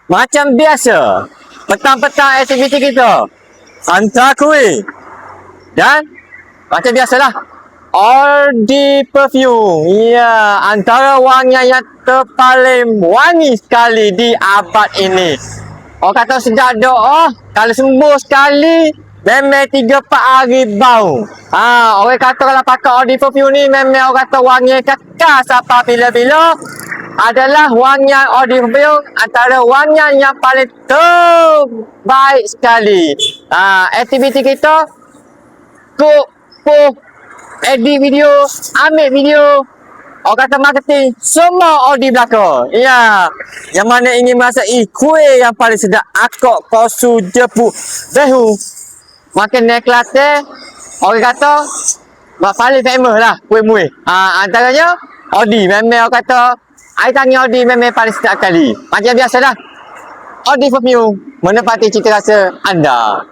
Macam biasa, petang-petang aktiviti kita hantar kuih. Dan macam biasalah, Aldi Perfume. Ya, antara wangian yang terpaling wangi sekali di abad ini. Orang kata sedap doa, kalau sembuh sekali, memang 3-4 hari bau. Orang kata kalau pakai Aldi Perfume ni, memang orang kata wangi kekal sampai bila-bila. Adalah wangian Aldi Perfume antara wangian yang paling terbaik sekali. Aktiviti kita edit video, ambil video, orang kata marketing, semua Aldi belaka. Ya, yang mana ingin merasai kuih yang paling sedap, akok, kosu, jepuk, behu, makan naik Kelantan, orang kata paling famous lah kuih muih. Antaranya Aldi, memang orang kata air tangi Aldi memang paling sedap kali. Macam biasa dah, Aldi Perfume menepati cita rasa anda.